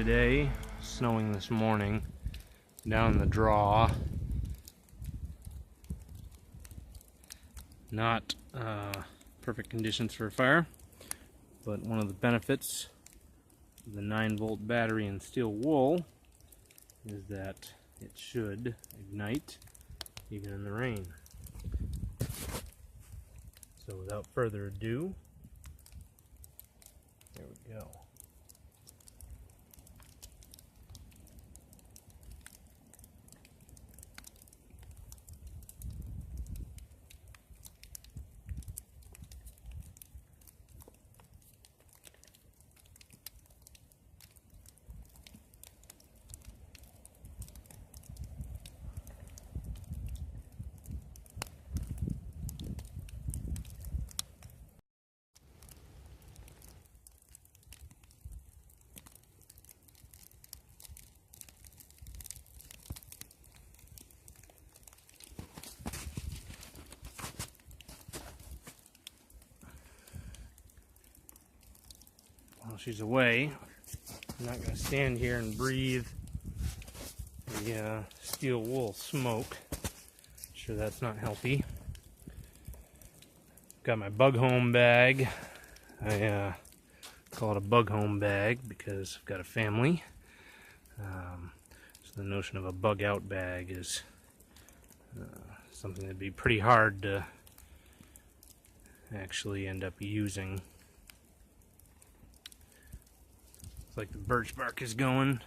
today, snowing this morning down in the draw. Not perfect conditions for a fire, but one of the benefits of the 9-volt battery and steel wool is that it should ignite even in the rain. So without further ado, there we go. While she's away, I'm not going to stand here and breathe the steel wool smoke. Sure, that's not healthy. Got my bug home bag. I call it a bug home bag because I've got a family. So the notion of a bug out bag is something that'd be pretty hard to actually end up using. It's like the birch bark is going.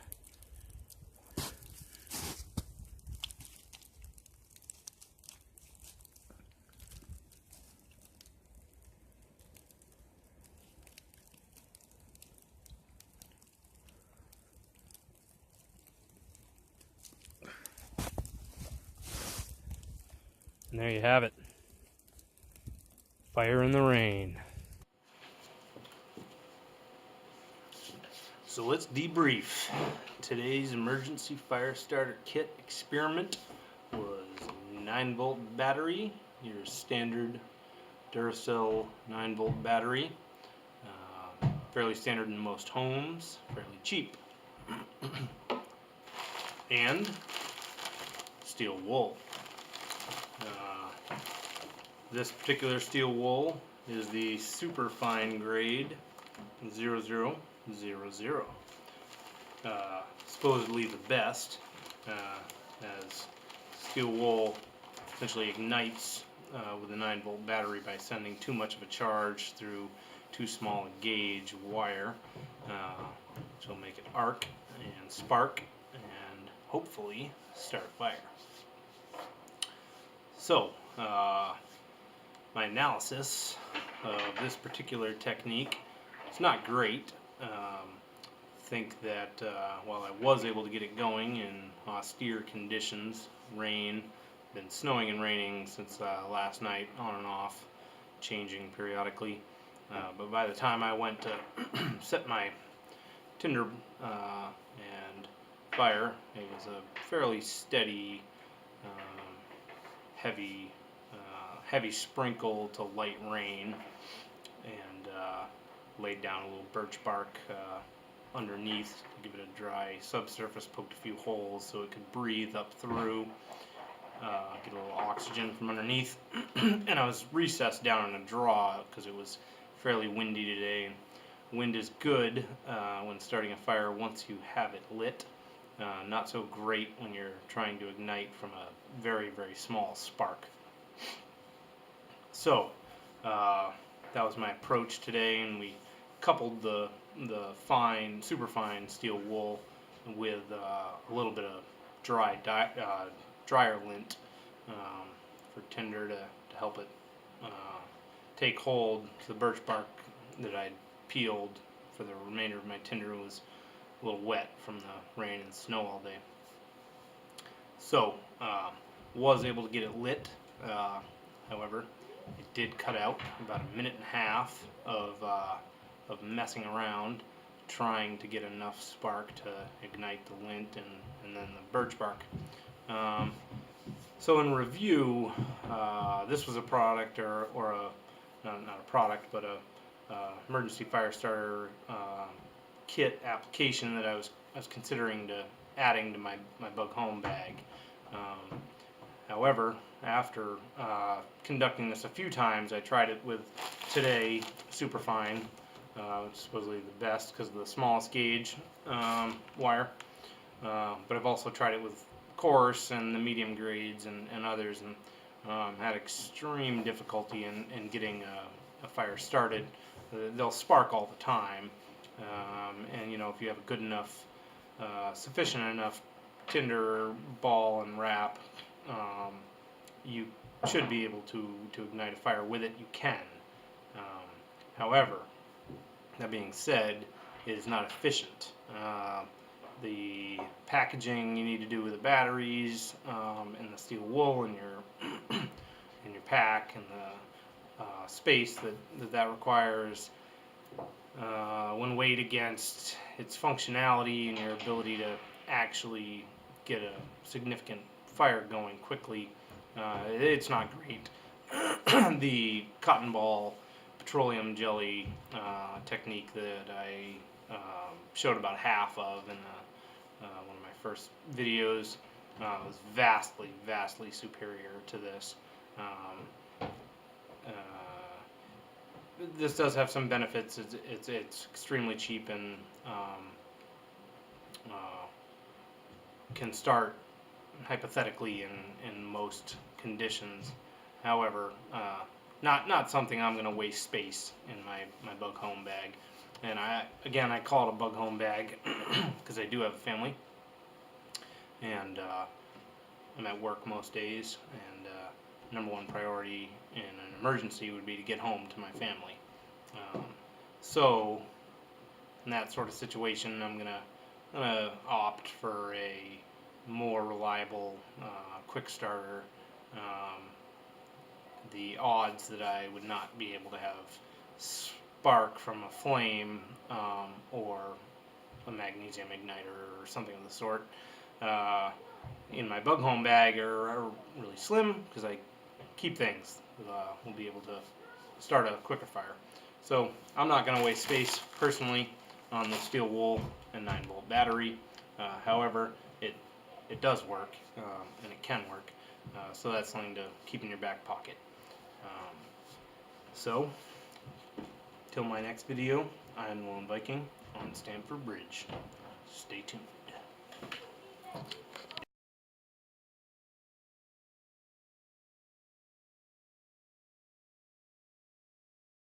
And there you have it. Fire in the rain. So let's debrief. Today's emergency fire starter kit experiment was 9-volt battery, your standard Duracell 9-volt battery. Fairly standard in most homes, fairly cheap. And steel wool. This particular steel wool is the super fine grade 0000. Supposedly the best, as steel wool essentially ignites with a 9-volt battery by sending too much of a charge through too small a gauge wire, which will make it arc and spark and hopefully start a fire. So, my analysis of this particular technique is not great. Think that while I was able to get it going in austere conditions, rain, been snowing and raining since last night, on and off, changing periodically, but by the time I went to set my tinder and fire, it was a fairly steady, heavy sprinkle to light rain, and laid down a little birch bark underneath to give it a dry subsurface, poked a few holes so it could breathe up through, get a little oxygen from underneath. And I was recessed down in a draw because it was fairly windy today. Wind is good when starting a fire once you have it lit. Not so great when you're trying to ignite from a very, very small spark. So that was my approach today, and we coupled the fine, super fine steel wool with a little bit of dryer lint for tinder to help it take hold. The birch bark that I'd peeled for the remainder of my tinder was a little wet from the rain and snow all day. So was able to get it lit. However, it did cut out about a minute and a half of messing around, trying to get enough spark to ignite the lint and then the birch bark. So in review, this was a product or a not a product, but a emergency fire starter kit application that I was considering adding to my bug home bag. However, after conducting this a few times, I tried it with today Superfine, which is supposedly the best because of the smallest gauge wire. But I've also tried it with coarse and the medium grades and others, and had extreme difficulty in getting a fire started. They'll spark all the time, and you know, if you have a good enough, sufficient enough tinder, ball, and wrap, you should be able to ignite a fire with it. You can. However, that being said, it is not efficient. The packaging you need to do with the batteries, and the steel wool in your in your pack, and the space that requires, when weighed against its functionality and your ability to actually get a significant fire going quickly, it's not great. The cotton ball petroleum jelly technique that I showed about half of in one of my first videos was vastly superior to this. This does have some benefits. It's extremely cheap and can start hypothetically in most conditions. However, not something I'm going to waste space in my bug home bag. And I call it a bug home bag because I do have a family, and I'm at work most days, and number one priority in an emergency would be to get home to my family. So in that sort of situation, I'm gonna opt for a more reliable quick starter. The odds that I would not be able to have spark from a flame, or a magnesium igniter or something of the sort, in my bug home bag are really slim, because I keep things will be able to start a quicker fire. So I'm not going to waste space personally on the steel wool and 9-volt battery. However, it does work, and it can work. So that's something to keep in your back pocket. So till my next video, I'm Viking on Stamford Bridge. Stay tuned.